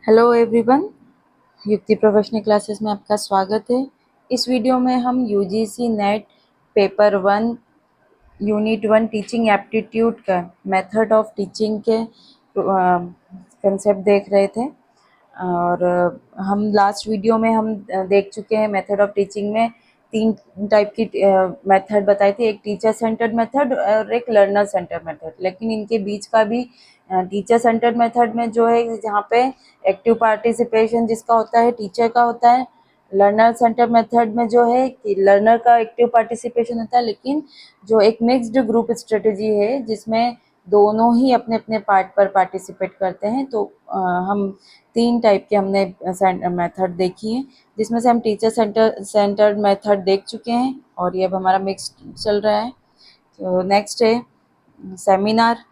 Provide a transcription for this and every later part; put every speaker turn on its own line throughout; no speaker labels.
Hello everyone, युक्ति professional classes में आपका स्वागत है। इस वीडियो में हम UGC net paper 1 unit 1 teaching aptitude का मेथड ऑफ टीचिंग के कंसेप्ट देख रहे थे। और हम लास्ट वीडियो में हम देख चुके हैं मेथड ऑफ टीचिंग में 3 टाइप की मेथड बताई थी, एक टीचर सेंटर्ड मेथड और एक लर्नर सेंटर्ड मेथड। लेकिन इनके बीच का भी टीचर सेंटर्ड मेथड में जो है जहाँ पे एक्टिव पार्टिसिपेशन जिसका होता है टीचर का होता है। लर्नर सेंटर मेथड में जो है कि लर्नर का एक्टिव पार्टिसिपेशन होता है, लेकिन जो एक मिक्स्ड ग्रुप स्ट्रेटजी है जिसमें दोनों ही अपने अपने पार्ट पर पार्टिसिपेट करते हैं। तो हम 3 टाइप के हमने मेथड देखी है, जिसमें से हम टीचर सेंटर्ड मेथड देख चुके हैं और ये अब हमारा मिक्स्ड चल रहा है। तो नेक्स्ट है सेमिनार।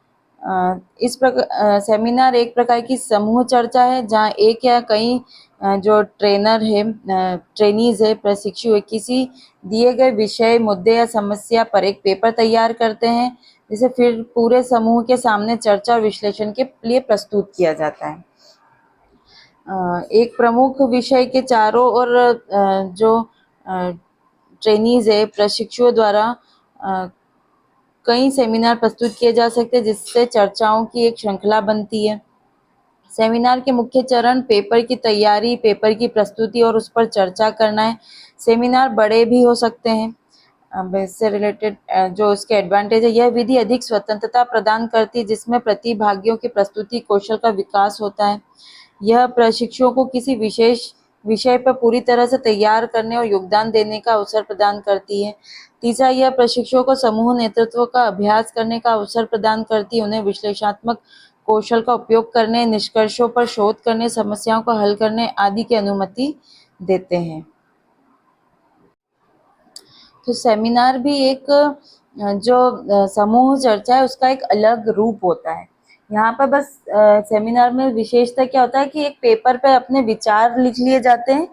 इस प्रकार सेमिनार एक प्रकार की समूह चर्चा है जहाँ एक या कई जो ट्रेनर है ट्रेनीज है प्रशिक्षु है किसी दिए गए विषय मुद्दे या समस्या पर एक पेपर तैयार करते हैं, जिसे फिर पूरे समूह के सामने चर्चा और विश्लेषण के लिए प्रस्तुत किया जाता है। एक प्रमुख विषय के चारों ओर जो ट्रेनीज है प्रशिक्षुओं द्वारा कई सेमिनार प्रस्तुत किए जा सकते हैं, जिससे चर्चाओं की एक श्रृंखला बनती है। सेमिनार के मुख्य चरण पेपर की तैयारी, पेपर की प्रस्तुति और उस पर चर्चा करना है। सेमिनार बड़े भी हो सकते हैं। अब इससे रिलेटेड जो उसके एडवांटेज है, यह विधि अधिक स्वतंत्रता प्रदान करती है जिसमें प्रतिभागियों के प्रस्तुति कौशल का विकास होता है। यह प्रशिक्षुओं को किसी विशेष विषय पर पूरी तरह से तैयार करने और योगदान देने का अवसर प्रदान करती है। तीसरा, यह प्रशिक्षुओं को समूह नेतृत्व का अभ्यास करने का अवसर प्रदान करती है। उन्हें विश्लेषणात्मक कौशल का उपयोग करने, निष्कर्षों पर शोध करने, समस्याओं को हल करने आदि की अनुमति देते हैं। तो सेमिनार भी एक जो समूह चर्चा है उसका एक अलग रूप होता है। यहाँ पर बस सेमिनार में विशेषता क्या होता है कि एक पेपर पे अपने विचार लिख लिए जाते हैं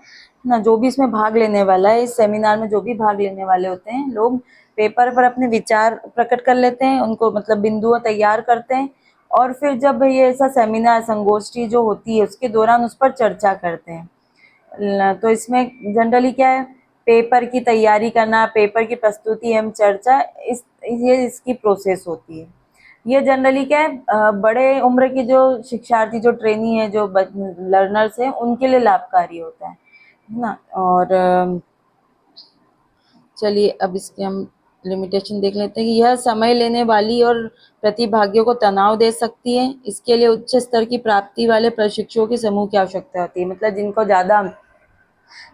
ना। जो भी इसमें भाग लेने वाला है, इस सेमिनार में जो भी भाग लेने वाले होते हैं लोग पेपर पर अपने विचार प्रकट कर लेते हैं, उनको मतलब बिंदुओं तैयार करते हैं और फिर जब ये ऐसा सेमिनार संगोष्ठी जो होती है उसके दौरान उस पर चर्चा करते हैं। तो इसमें जनरली क्या है, पेपर की तैयारी करना, पेपर की प्रस्तुति एवं चर्चा, ये इसकी प्रोसेस होती है। ये जनरली क्या है, बड़े उम्र के जो शिक्षार्थी, जो ट्रेनी है, जो लर्नर्स हैं, उनके लिए लाभकारी होता है ना। और चलिए अब इसके हम लिमिटेशन देख लेते हैं कि यह समय लेने वाली और प्रतिभागियों को तनाव दे सकती है। इसके लिए उच्च स्तर की प्राप्ति वाले प्रशिक्षुओं के समूह की आवश्यकता होती है। मतलब जिनको ज़्यादा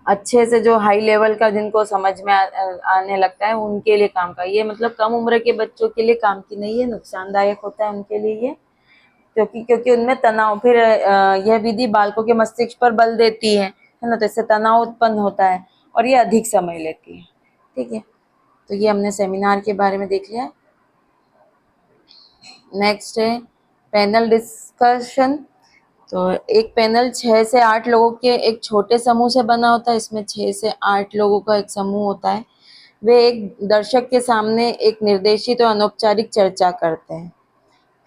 अच्छे से जो हाई लेवल का जिनको समझ में आने लगता है उनके लिए काम का, ये मतलब कम उम्र के बच्चों के लिए काम की नहीं है, नुकसानदायक होता है उनके लिए ये, क्योंकि उनमें तनाव, फिर यह विधि बालकों के मस्तिष्क पर बल देती है ना, तो इससे तनाव उत्पन्न होता है और ये अधिक समय लेती है। ठीक है, तो ये हमने सेमिनार के बारे में देख लिया। नेक्स्ट है पैनल डिस्कशन। तो एक पैनल 6 से 8 लोगों के एक छोटे समूह से बना होता है। इसमें 6 से 8 लोगों का एक समूह होता है। वे एक दर्शक के सामने एक निर्देशित और अनौपचारिक चर्चा करते हैं।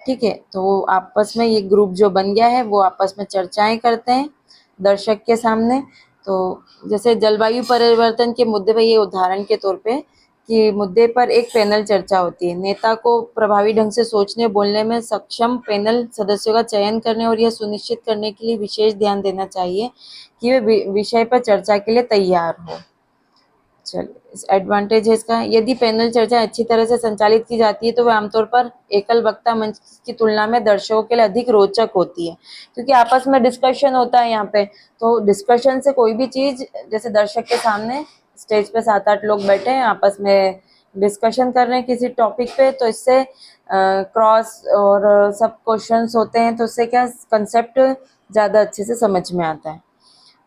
ठीक है, तो वो आपस में, ये ग्रुप जो बन गया है वो आपस में चर्चाएं करते हैं दर्शक के सामने। तो जैसे जलवायु परिवर्तन के मुद्दे पर, ये उदाहरण के तौर पे कि मुद्दे पर एक पैनल चर्चा होती है। नेता को प्रभावी ढंग से सोचने बोलने में सक्षम पैनल सदस्यों का चयन करने और यह सुनिश्चित करने के लिए विशेष ध्यान देना चाहिए कि वे विषय पर चर्चा के लिए तैयार हो। चलिए, एडवांटेज है इसका, यदि पैनल चर्चा अच्छी तरह से संचालित की जाती है तो वह आमतौर पर एकल वक्ता मंच की तुलना में दर्शकों के लिए अधिक रोचक होती है, क्योंकि आपस में डिस्कशन होता है यहाँ पे। तो डिस्कशन से कोई भी चीज, जैसे दर्शक के सामने स्टेज पे 7-8 लोग बैठे हैं, आपस में डिस्कशन कर रहे हैं किसी टॉपिक पे, तो इससे क्रॉस और सब क्वेश्चंस होते हैं, तो उससे क्या कंसेप्ट ज़्यादा अच्छे से समझ में आता है।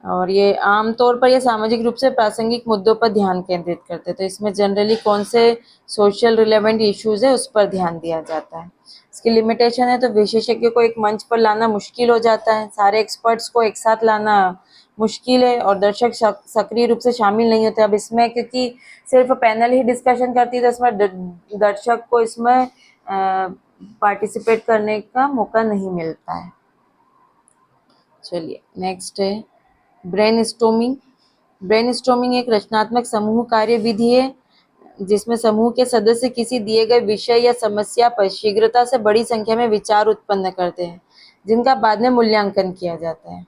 और ये आमतौर पर ये सामाजिक रूप से प्रासंगिक मुद्दों पर ध्यान केंद्रित करते हैं। तो इसमें जनरली कौन से सोशल रिलेवेंट इश्यूज है उस पर ध्यान दिया जाता है। इसकी लिमिटेशन है, तो विशेषज्ञ को एक मंच पर लाना मुश्किल हो जाता है, सारे एक्सपर्ट्स को एक साथ लाना मुश्किल है और दर्शक सक्रिय रूप से शामिल नहीं होते। अब इसमें क्योंकि सिर्फ पैनल ही डिस्कशन करती है, तो इसमें दर्शक को इसमें पार्टिसिपेट करने का मौका नहीं मिलता है। चलिए नेक्स्ट है ब्रेनस्टॉर्मिंग। ब्रेनस्टॉर्मिंग एक रचनात्मक समूह कार्य विधि है जिसमें समूह के सदस्य किसी दिए गए विषय या समस्या पर शीघ्रता से बड़ी संख्या में विचार उत्पन्न करते हैं जिनका बाद में मूल्यांकन किया जाता है।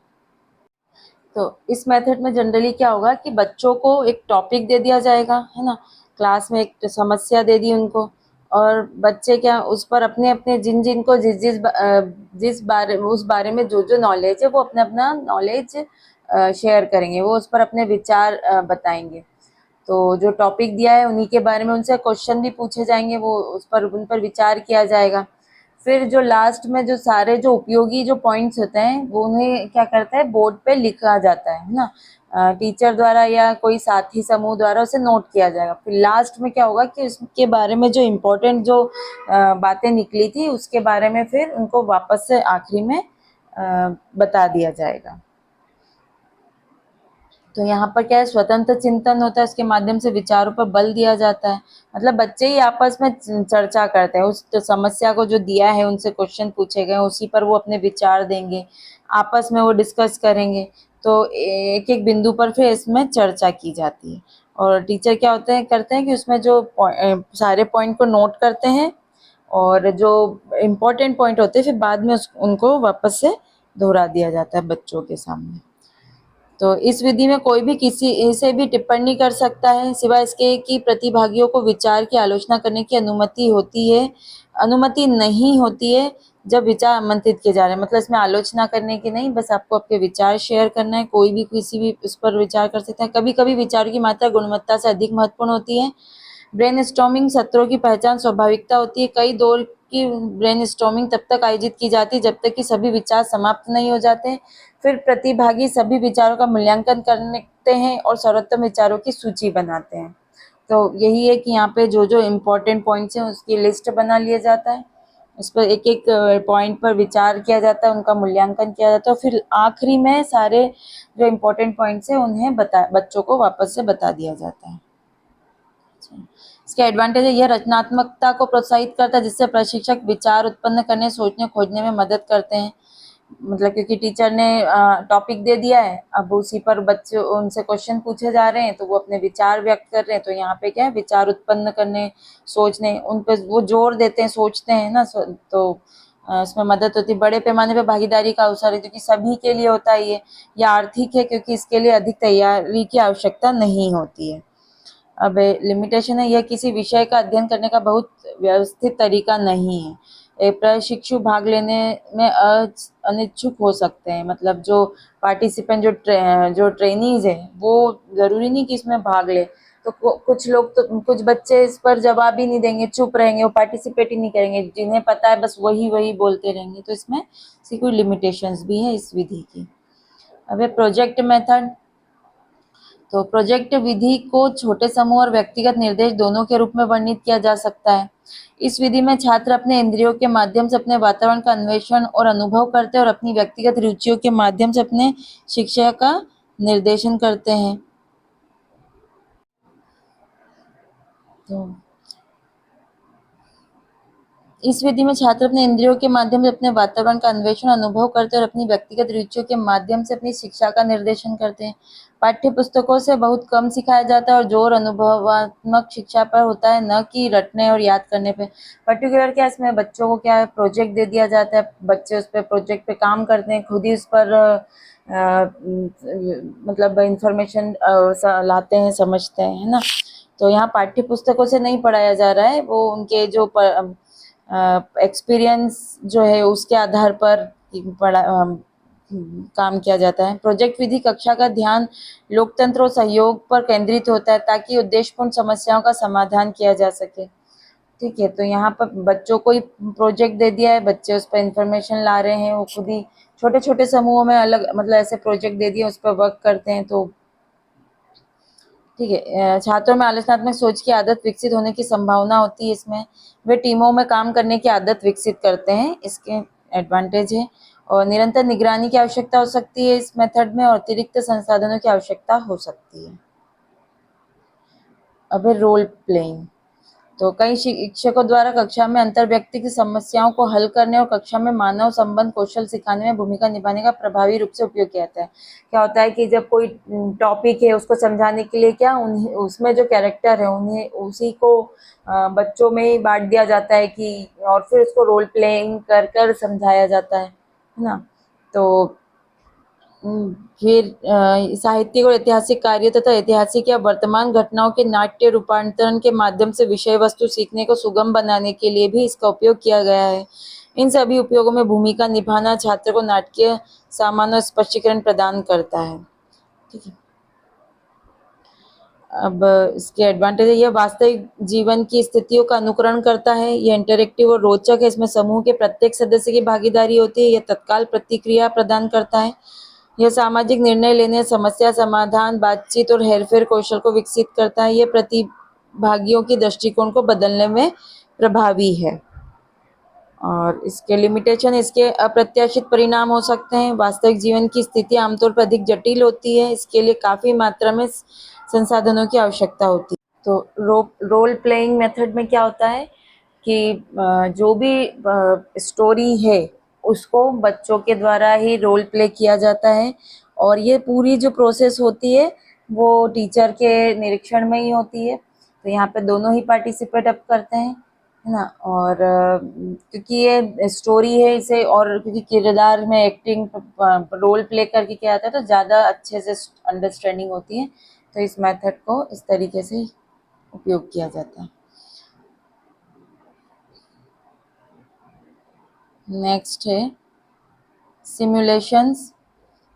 तो इस मेथड में जनरली क्या होगा कि बच्चों को एक टॉपिक दे दिया जाएगा, है ना, क्लास में एक समस्या दे दी उनको, और बच्चे क्या उस पर अपने अपने जिन जिन को जिस बारे उस बारे में जो जो नॉलेज है वो अपना अपना नॉलेज शेयर करेंगे, वो उस पर अपने विचार बताएंगे। तो जो टॉपिक दिया है उन्हीं के बारे में उनसे क्वेश्चन भी पूछे जाएंगे, वो उन पर विचार किया जाएगा। फिर जो लास्ट में जो सारे जो उपयोगी जो पॉइंट्स होते हैं वो उन्हें क्या करता है बोर्ड पे लिखा जाता है ना, टीचर द्वारा या कोई साथी समूह द्वारा उसे नोट किया जाएगा। फिर लास्ट में क्या होगा कि उसके बारे में जो इम्पोर्टेंट जो बातें निकली थी उसके बारे में फिर उनको वापस से आखिरी में बता दिया जाएगा। तो यहाँ पर क्या है स्वतंत्र चिंतन होता है, उसके माध्यम से विचारों पर बल दिया जाता है। मतलब बच्चे ही आपस में चर्चा करते हैं, उस समस्या को जो दिया है उनसे क्वेश्चन पूछे गए उसी पर वो अपने विचार देंगे, आपस में वो डिस्कस करेंगे। तो एक एक बिंदु पर फिर इसमें चर्चा की जाती है और टीचर क्या होते हैं करते हैं कि उसमें जो सारे पॉइंट को नोट करते हैं और जो इम्पोर्टेंट पॉइंट होते हैं फिर बाद में उनको वापस से दोहरा दिया जाता है बच्चों के सामने। तो इस विधि में कोई भी किसी से भी टिप्पणी कर सकता है सिवाय इसके कि प्रतिभागियों को विचार की आलोचना करने की अनुमति नहीं होती है जब विचार आमंत्रित किए जा रहे हैं। मतलब इसमें आलोचना करने की नहीं, बस आपको आपके विचार शेयर करना है, कोई भी किसी भी उस पर विचार कर सकता है। कभी कभी विचारों की मात्रा गुणवत्ता से अधिक महत्वपूर्ण होती है। ब्रेनस्टॉर्मिंग सत्रों की पहचान स्वाभाविकता होती है। कई दौर की ब्रेनस्टॉर्मिंग तब तक आयोजित की जाती है जब तक कि सभी विचार समाप्त नहीं हो जाते। फिर प्रतिभागी सभी विचारों का मूल्यांकन करते हैं और सर्वोत्तम विचारों की सूची बनाते हैं। तो यही है कि यहाँ पे जो जो इम्पोर्टेंट पॉइंट्स हैं उसकी लिस्ट बना लिया जाता है, उस पर एक एक पॉइंट पर विचार किया जाता है, उनका मूल्यांकन किया जाता है, फिर आखिरी में सारे जो इम्पोर्टेंट पॉइंट्स हैं उन्हें बच्चों को वापस से बता दिया जाता है। इसके एडवांटेज है यह रचनात्मकता को प्रोत्साहित करता है जिससे प्रशिक्षक विचार उत्पन्न करने सोचने खोजने में मदद करते हैं। मतलब क्योंकि टीचर ने टॉपिक दे दिया है, अब उसी पर बच्चे उनसे क्वेश्चन पूछे जा रहे हैं तो वो अपने विचार व्यक्त कर रहे हैं। तो यहाँ पे क्या है विचार उत्पन्न करने सोचने उन पर वो जोर देते हैं, सोचते हैं ना, तो इसमें मदद होती है। बड़े पैमाने पे भागीदारी का अवसर है क्योंकि सभी के लिए होता है ये, या आर्थिक है क्योंकि इसके लिए अधिक तैयारी की आवश्यकता नहीं होती है। अब लिमिटेशन है यह किसी विषय का अध्ययन करने का बहुत व्यवस्थित तरीका नहीं है। एक प्रशिक्षु भाग लेने में अनिच्छुक हो सकते हैं। मतलब जो पार्टिसिपेंट जो ट्रेनीज है वो जरूरी नहीं कि इसमें भाग ले, तो कुछ लोग तो कुछ बच्चे इस पर जवाब ही नहीं देंगे, चुप रहेंगे, वो पार्टिसिपेट ही नहीं करेंगे, जिन्हें पता है बस वही वही बोलते रहेंगे। तो इसमें सी कोई लिमिटेशंस भी है इस विधि की। अब प्रोजेक्ट मेथड, तो प्रोजेक्ट विधि को छोटे समूह और व्यक्तिगत निर्देश दोनों के रूप में वर्णित किया जा सकता है। इस विधि में छात्र अपने इंद्रियों के माध्यम से अपने वातावरण का अन्वेषण और अनुभव करते हैं और अपनी व्यक्तिगत रुचियों के माध्यम से अपने शिक्षा का निर्देशन करते हैं। तो इस विधि में छात्र अपने इंद्रियों के माध्यम से अपने वातावरण का अन्वेषण अनुभव करते हैं और अपनी व्यक्तिगत रुचियों के माध्यम से अपनी शिक्षा का निर्देशन करते हैं। पाठ्य पुस्तकों से बहुत कम सिखाया जाता है और जोर अनुभवात्मक शिक्षा पर होता है, न कि रटने और याद करने पे। पर्टिकुलर क्या इसमें बच्चों को क्या है प्रोजेक्ट दे दिया जाता है, बच्चे उस पर प्रोजेक्ट पे काम करते हैं, खुद ही उस पर मतलब इंफॉर्मेशन लाते हैं, समझते हैं, है ना। तो यहाँ पाठ्य पुस्तकों से नहीं पढ़ाया जा रहा है, वो उनके जो एक्सपीरियंस जो है उसके आधार पर पढ़ा काम किया जाता है। प्रोजेक्ट विधि कक्षा का ध्यान लोकतंत्र और सहयोग पर केंद्रित होता है ताकि उद्देश्यपूर्ण समस्याओं का समाधान किया जा सके। ठीक है, तो यहाँ पर बच्चों को ही प्रोजेक्ट दे दिया है, बच्चे उस पर इंफॉर्मेशन ला रहे हैं, वो खुद ही छोटे छोटे समूहों में अलग मतलब ऐसे प्रोजेक्ट दे दिए उस पर वर्क करते हैं। तो ठीक है, छात्रों में आलोचनात्मक सोच की आदत विकसित होने की संभावना होती है। इसमें वे टीमों में काम करने की आदत विकसित करते हैं, इसके एडवांटेज है। और निरंतर निगरानी की आवश्यकता हो सकती है इस मेथड में और अतिरिक्त संसाधनों की आवश्यकता हो सकती है। अब रोल प्लेइंग, तो कई शिक्षकों द्वारा कक्षा में अंतर्व्यक्तिक समस्याओं को हल करने और कक्षा में मानव संबंध कौशल सिखाने में भूमिका निभाने का प्रभावी रूप से उपयोग किया जाता है। क्या होता है कि जब कोई टॉपिक है उसको समझाने के लिए क्या उन्हें उसमें जो कैरेक्टर है उन्हें उसी को बच्चों में ही बांट दिया जाता है कि और फिर उसको रोल प्लेइंग कर कर समझाया जाता है ना। तो फिर साहित्यिक और ऐतिहासिक कार्य तथा ऐतिहासिक या वर्तमान घटनाओं के नाट्य रूपांतरण के माध्यम से विषय वस्तु सीखने को सुगम बनाने के लिए भी इसका उपयोग किया गया है। इन सभी उपयोगों में भूमिका निभाना छात्र को नाटकीय सामान्य और स्पष्टीकरण प्रदान करता है। ठीक है। अब इसके एडवांटेज है, यह वास्तविक जीवन की स्थितियों का अनुकरण करता है, यह इंटरेक्टिव और रोचक है, इसमें समूह के प्रत्येक सदस्य की भागीदारी होती है, यह तत्काल प्रतिक्रिया प्रदान करता है, यह सामाजिक निर्णय लेने, समस्या समाधान, बातचीत और हेरफेर कौशल को विकसित करता है, यह प्रतिभागियों की दृष्टिकोण को बदलने में प्रभावी है। और इसके लिमिटेशन, इसके अप्रत्याशित परिणाम हो सकते हैं, वास्तविक जीवन की स्थिति आमतौर पर अधिक जटिल होती है, इसके लिए काफ़ी मात्रा में संसाधनों की आवश्यकता होती है। तो रोल प्लेइंग मेथड में क्या होता है कि जो भी स्टोरी है उसको बच्चों के द्वारा ही रोल प्ले किया जाता है और ये पूरी जो प्रोसेस होती है वो टीचर के निरीक्षण में ही होती है। तो यहाँ पे दोनों ही पार्टिसिपेट अप करते हैं, है ना। और क्योंकि ये स्टोरी है इसे और क्योंकि किरदार में एक्टिंग रोल प्ले करके किया जाता है तो ज़्यादा अच्छे से अंडरस्टैंडिंग होती है। तो इस मेथड को इस तरीके से उपयोग किया जाता है। नेक्स्ट है सिमुलेशंस।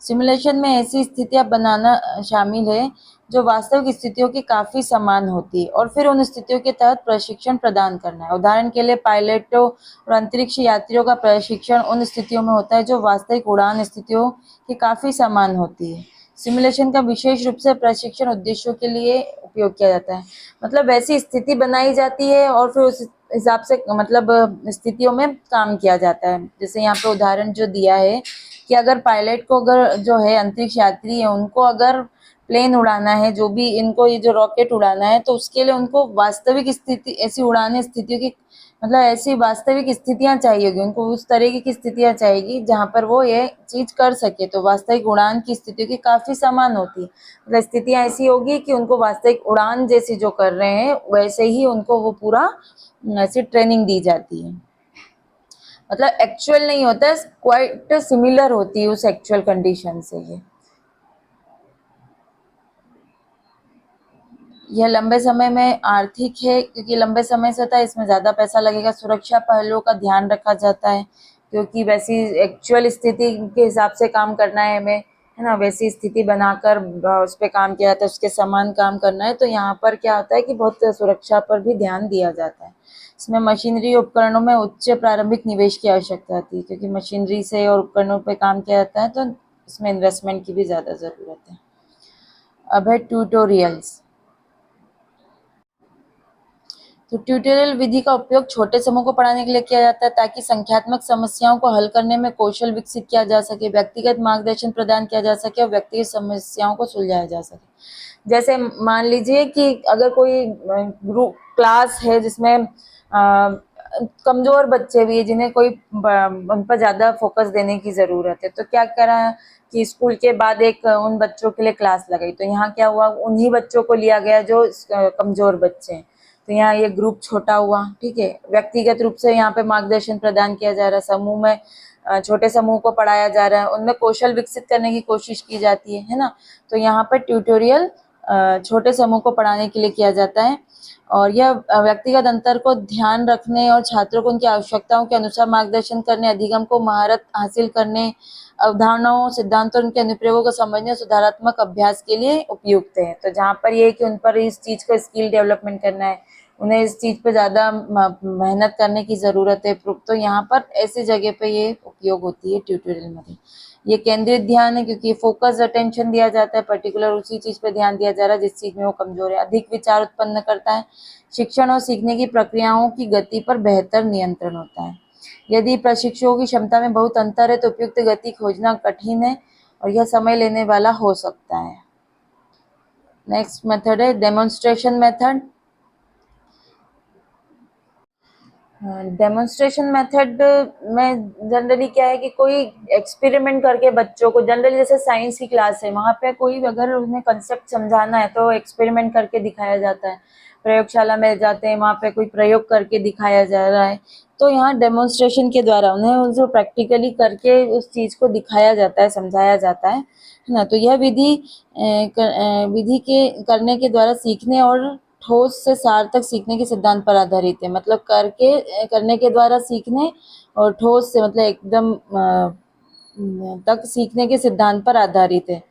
सिमुलेशन में ऐसी स्थितियां बनाना शामिल है जो वास्तविक स्थितियों की काफ़ी समान होती है और फिर उन स्थितियों के तहत प्रशिक्षण प्रदान करना है। उदाहरण के लिए पायलटों और अंतरिक्ष यात्रियों का प्रशिक्षण उन स्थितियों में होता है जो वास्तविक उड़ान स्थितियों की काफ़ी समान होती है। सिमुलेशन का विशेष रूप से प्रशिक्षण उद्देश्यों के लिए उपयोग किया जाता है। मतलब ऐसी स्थिति बनाई जाती है और फिर उस हिसाब से मतलब स्थितियों में काम किया जाता है। जैसे यहाँ पे उदाहरण जो दिया है कि अगर पायलट को अगर जो है अंतरिक्ष यात्री है उनको अगर प्लेन उड़ाना है, जो भी इनको ये जो रॉकेट उड़ाना है तो उसके लिए उनको वास्तविक स्थिति ऐसी उड़ाने स्थितियों की मतलब ऐसी वास्तविक स्थितियां चाहिए होगी, उनको उस तरीके की स्थितियां चाहिए जहां पर वो ये चीज कर सके। तो वास्तविक उड़ान की स्थितियों की काफी समान होती है। मतलब स्थितियां ऐसी होगी कि उनको वास्तविक उड़ान जैसी जो कर रहे हैं वैसे ही उनको वो पूरा ऐसी ट्रेनिंग दी जाती है। मतलब एक्चुअल नहीं होता है, क्वाइट सिमिलर होती है उस एक्चुअल कंडीशन से। यह लंबे समय में आर्थिक है क्योंकि लंबे समय से होता है, इसमें ज़्यादा पैसा लगेगा। सुरक्षा पहलुओं का ध्यान रखा जाता है क्योंकि वैसी एक्चुअल स्थिति के हिसाब से काम करना है हमें, है ना। वैसी स्थिति बनाकर उस पर काम किया जाता है, उसके समान काम करना है। तो यहाँ पर क्या होता है कि बहुत सुरक्षा पर भी ध्यान दिया जाता है। इसमें मशीनरी उपकरणों में उच्च प्रारंभिक निवेश की आवश्यकता होती है क्योंकि मशीनरी से और उपकरणों पर काम किया जाता है तो इसमें इन्वेस्टमेंट की भी ज़्यादा ज़रूरत है। अब है ट्यूटोरियल्स। तो ट्यूटोरियल विधि का उपयोग छोटे समूह को पढ़ाने के लिए किया जाता है ताकि संख्यात्मक समस्याओं को हल करने में कौशल विकसित किया जा सके, व्यक्तिगत मार्गदर्शन प्रदान किया जा सके और व्यक्तिगत समस्याओं को सुलझाया जा सके। जैसे मान लीजिए कि अगर कोई ग्रुप क्लास है जिसमें कमजोर बच्चे भी है जिन्हें कोई उन पर ज़्यादा फोकस देने की ज़रूरत है, तो क्या करा कि स्कूल के बाद एक उन बच्चों के लिए क्लास लगाई। तो यहाँ क्या हुआ, उन्हीं बच्चों को लिया गया जो कमजोर बच्चे हैं। तो यहाँ ये ग्रुप छोटा हुआ, ठीक है। व्यक्तिगत रूप से यहाँ पे मार्गदर्शन प्रदान किया जा रहा है, समूह में छोटे समूह को पढ़ाया जा रहा है, उनमें कौशल विकसित करने की कोशिश की जाती है ना। तो यहाँ पर ट्यूटोरियल छोटे समूह को पढ़ाने के लिए किया जाता है और यह व्यक्तिगत अंतर को ध्यान रखने और छात्रों को उनकी आवश्यकताओं के अनुसार मार्गदर्शन करने, अधिगम को महारत हासिल करने, अवधारणाओं सिद्धांतों और उनके अनुप्रयोगों को समझने, सुधारात्मक अभ्यास के लिए उपयुक्त है। तो जहाँ पर ये है कि उन पर इस चीज़ को स्किल डेवलपमेंट करना है, उन्हें इस चीज़ पे ज़्यादा मेहनत करने की ज़रूरत है, तो यहाँ पर ऐसी जगह पे ये उपयोग होती है ट्यूटोरियल में। ये केंद्रित ध्यान है क्योंकि फोकस अटेंशन दिया जाता है, पर्टिकुलर उसी चीज़ पे ध्यान दिया जा रहा है जिस चीज़ में वो कमजोर है। अधिक विचार उत्पन्न करता है, शिक्षण और सीखने की प्रक्रियाओं की गति पर बेहतर नियंत्रण होता है। यदि प्रशिक्षुओं की क्षमता में बहुत अंतर है तो उपयुक्त गति खोजना कठिन है और यह समय लेने वाला हो सकता है। नेक्स्ट मेथड है डेमोन्स्ट्रेशन मेथड। डेमोन्स्ट्रेशन मेथड में जनरली क्या है कि कोई एक्सपेरिमेंट करके बच्चों को, जनरली जैसे साइंस की क्लास है वहाँ पे कोई अगर उन्हें कंसेप्ट समझाना है तो एक्सपेरिमेंट करके दिखाया जाता है, प्रयोगशाला में जाते हैं वहाँ पे कोई प्रयोग करके दिखाया जा रहा है, तो यहाँ डेमोन्स्ट्रेशन के द्वारा उन्हें जो प्रैक्टिकली करके उस चीज़ को दिखाया जाता है, समझाया जाता है ना। तो यह विधि के करने के द्वारा सीखने और ठोस से सार तक सीखने के सिद्धांत पर आधारित है। मतलब करने के द्वारा सीखने और ठोस से मतलब एकदम तक सीखने के सिद्धांत पर आधारित है।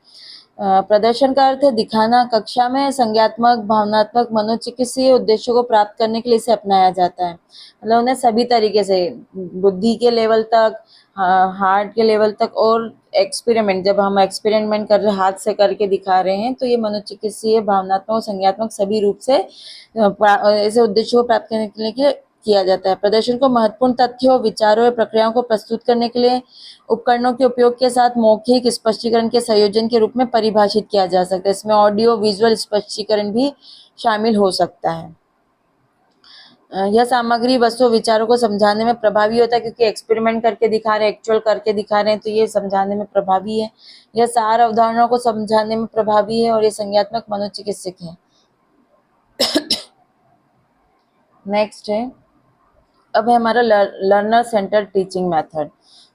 प्रदर्शन का अर्थ है दिखाना। कक्षा में संज्ञात्मक, भावनात्मक, मनोचिकित्सीय उद्देश्यों को प्राप्त करने के लिए इसे अपनाया जाता है। मतलब उन्हें सभी तरीके से बुद्धि के लेवल तक, हार्ट के लेवल तक, और एक्सपेरिमेंट, जब हम एक्सपेरिमेंट कर रहे हाथ से करके दिखा रहे हैं तो ये मनोचिकित्सीय, भावनात्मक और संज्ञात्मक सभी रूप से ऐसे उद्देश्यों को प्राप्त करने के लिए किया जाता है। प्रदर्शन को महत्वपूर्ण तथ्यों, विचारों या प्रक्रियाओं को प्रस्तुत करने के लिए उपकरणों के उपयोग के साथ मौखिक स्पष्टीकरण के संयोजन के रूप में परिभाषित किया जा सकता है। इसमें ऑडियो विजुअल स्पष्टीकरण भी शामिल हो सकता है। यह सामग्री वस्तु विचारों को समझाने में प्रभावी होता है, क्योंकि एक्सपेरिमेंट करके दिखा रहे हैं, एक्चुअल करके दिखा रहे हैं, तो ये समझाने में प्रभावी है। यह सार अवधारणाओं को समझाने में प्रभावी है और ये संज्ञात्मक मनोचिकित्सक है। नेक्स्ट है, अब है हमारा लर्नर सेंटर टीचिंग मेथड।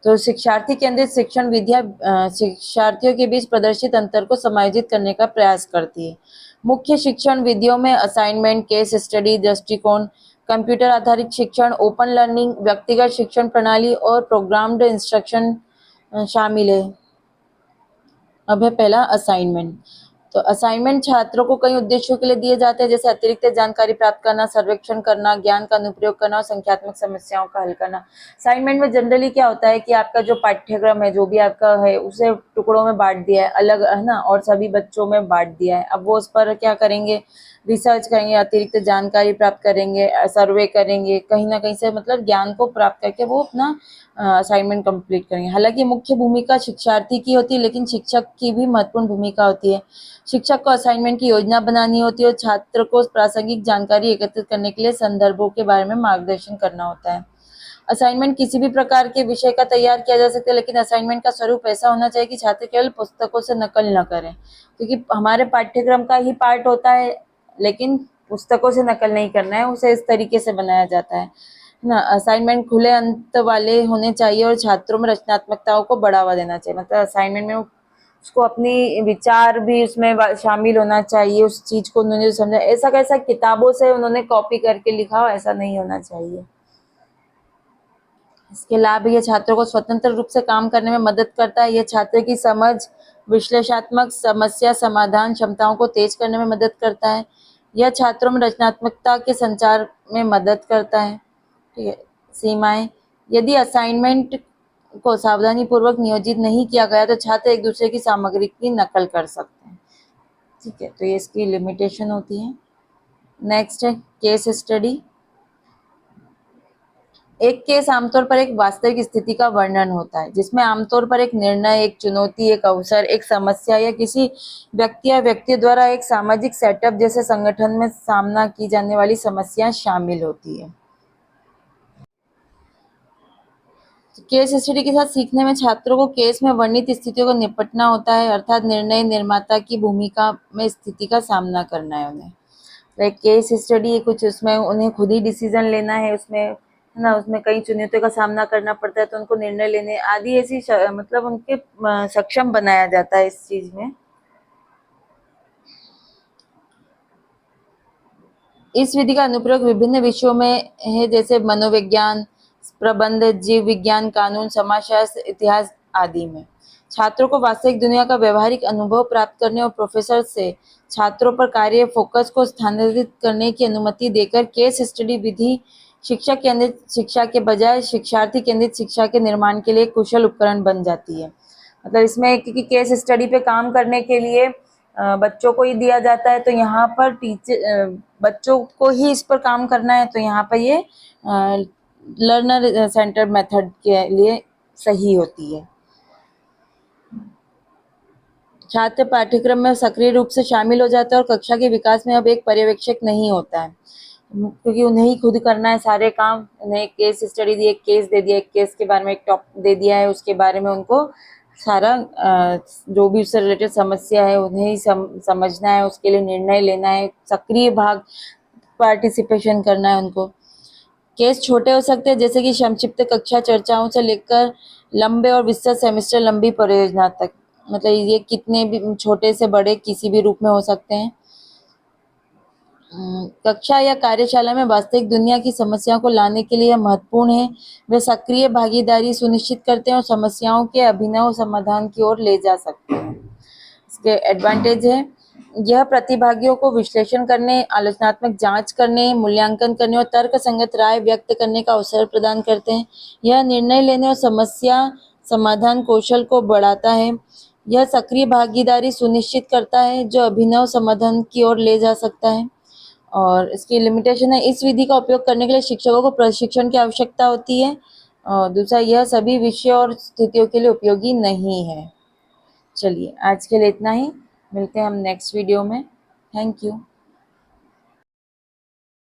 तो शिक्षार्थी केंद्रित शिक्षण विधियां शिक्षार्थियों के बीच प्रदर्शित अंतर को समायोजित करने का प्रयास करती है। मुख्य शिक्षण विधियों में असाइनमेंट, केस स्टडी दृष्टिकोण, कंप्यूटर आधारित शिक्षण, ओपन लर्निंग, व्यक्तिगत शिक्षण प्रणाली और प्रोग्राम्ड इंस्ट्रक्शन शामिल है। अब है पहला असाइनमेंट। तो असाइनमेंट छात्रों को कई उद्देश्यों के लिए दिए जाते हैं, जैसे अतिरिक्त जानकारी प्राप्त करना, सर्वेक्षण करना, ज्ञान का अनुप्रयोग करना और संख्यात्मक समस्याओं का हल करना। असाइनमेंट में जनरली क्या होता है कि आपका जो पाठ्यक्रम है, जो भी आपका है, उसे टुकड़ों में बांट दिया है, अलग है ना, और सभी बच्चों में बांट दिया है। अब वो उस पर क्या करेंगे, रिसर्च करेंगे, अतिरिक्त जानकारी प्राप्त करेंगे, सर्वे करेंगे, कहीं ना कहीं से मतलब ज्ञान को प्राप्त करके वो अपना असाइनमेंट कंप्लीट करेंगे। हालांकि मुख्य भूमिका शिक्षार्थी की होती है, लेकिन शिक्षक की भी महत्वपूर्ण भूमिका होती है। शिक्षक को असाइनमेंट की योजना बनानी होती है और छात्र को प्रासंगिक जानकारी एकत्रित करने के लिए संदर्भों के बारे में मार्गदर्शन करना होता है। असाइनमेंट किसी भी प्रकार के विषय का तैयार किया जा सकता है, लेकिन असाइनमेंट का स्वरूप ऐसा होना चाहिए कि छात्र केवल पुस्तकों से नकल न करें, क्योंकि हमारे पाठ्यक्रम का ही पार्ट होता है, लेकिन पुस्तकों से नकल नहीं करना है, उसे इस तरीके से बनाया जाता है ना। असाइनमेंट खुले अंत वाले होने चाहिए और छात्रों में रचनात्मकताओं को बढ़ावा देना चाहिए। मतलब असाइनमेंट में उसको अपनी विचार भी उसमें शामिल होना चाहिए, उस चीज को उन्होंने समझा, ऐसा कैसा किताबों से उन्होंने कॉपी करके लिखा हो, ऐसा नहीं होना चाहिए। इसके लाभ ये छात्रों को स्वतंत्र रूप से काम करने में मदद करता है। यह छात्र की समझ, विश्लेषणात्मक समस्या समाधान क्षमताओं को तेज करने में मदद करता है। यह छात्रों में रचनात्मकता के संचार में मदद करता है। ठीक है। सीमाएं, यदि असाइनमेंट को सावधानी पूर्वक नियोजित नहीं किया गया तो छात्र एक दूसरे की सामग्री की नकल कर सकते हैं। ठीक है, तो ये इसकी लिमिटेशन होती है। नेक्स्ट है केस स्टडी। एक केस आमतौर पर एक वास्तविक स्थिति का वर्णन होता है, जिसमें आमतौर पर एक निर्णय, एक चुनौती, एक अवसर, एक समस्या या किसी व्यक्ति या व्यक्ति द्वारा एक सामाजिक सेटअप जैसे संगठन में सामना की जाने वाली समस्याएं शामिल होती है। केस स्टडी के साथ सीखने में छात्रों को केस में वर्णित स्थितियों को निपटना होता है, अर्थात निर्णय निर्माता की भूमिका में स्थिति का सामना करना है उन्हें। लाइक केस स्टडी कुछ, उसमें उन्हें खुद ही डिसीजन लेना है, उसमें है ना, उसमें कई चुनौतियों का सामना करना पड़ता है, तो उनको निर्णय लेने आदि ऐसी मतलब उनके सक्षम बनाया जाता है इस चीज में। इस विधि का अनुप्रयोग विभिन्न विषयों में है, जैसे मनोविज्ञान, प्रबंध, जीव विज्ञान, कानून, समाजशास्त्र, इतिहास आदि में। छात्रों को वास्तविक दुनिया का व्यवहारिक अनुभव प्राप्त करने और प्रोफेसर से छात्रों पर कार्य फोकस को स्थानांतरित करने की अनुमति देकर केस स्टडी विधि शिक्षक केंद्रित शिक्षा के बजाय शिक्षार्थी केंद्रित शिक्षा के निर्माण के लिए एक कुशल उपकरण बन जाती है। मतलब इसमें क्योंकि केस स्टडी पे काम करने के लिए बच्चों को ही दिया जाता है, तो यहाँ पर बच्चों को ही इस पर काम करना है, तो यहाँ पर ये लर्नर सेंटर मेथड के लिए सही होती है। छात्र पाठ्यक्रम में सक्रिय रूप से शामिल हो जाता है और कक्षा के विकास में अब एक पर्यवेक्षक नहीं होता है। क्योंकि उन्हें ही खुद करना है सारे काम। उन्हें एक केस स्टडी दी, एक केस दे दिया, एक केस के बारे में एक टॉपिक दे दिया है, उसके बारे में उनको सारा जो भी उससे रिलेटेड समस्या है उन्हें ही समझना है, उसके लिए निर्णय लेना है, सक्रिय भाग पार्टिसिपेशन करना है उनको। केस छोटे हो सकते हैं जैसे कि संक्षिप्त कक्षा चर्चाओं से लेकर लंबे और विस्तृत सेमेस्टर लंबी परियोजना तक। मतलब ये कितने भी छोटे से बड़े किसी भी रूप में हो सकते हैं। कक्षा या कार्यशाला में वास्तविक दुनिया की समस्याओं को लाने के लिए यह महत्वपूर्ण है। वे सक्रिय भागीदारी सुनिश्चित करते हैं और समस्याओं के अभिनव समाधान की ओर ले जा सकते हैं। इसके एडवांटेज है, यह प्रतिभागियों को विश्लेषण करने, आलोचनात्मक जांच करने, मूल्यांकन करने और तर्क संगत राय व्यक्त करने का अवसर प्रदान करते हैं। यह निर्णय लेने और समस्या समाधान कौशल को बढ़ाता है। यह सक्रिय भागीदारी सुनिश्चित करता है जो अभिनव समाधान की ओर ले जा सकता है। और इसकी लिमिटेशन है, इस विधि का उपयोग करने के लिए शिक्षकों को प्रशिक्षण की आवश्यकता होती है। और दूसरा, यह सभी विषयों और स्थितियों के लिए उपयोगी नहीं है। चलिए आज के लिए इतना ही, मिलते हैं हम नेक्स्ट वीडियो में। Thank you.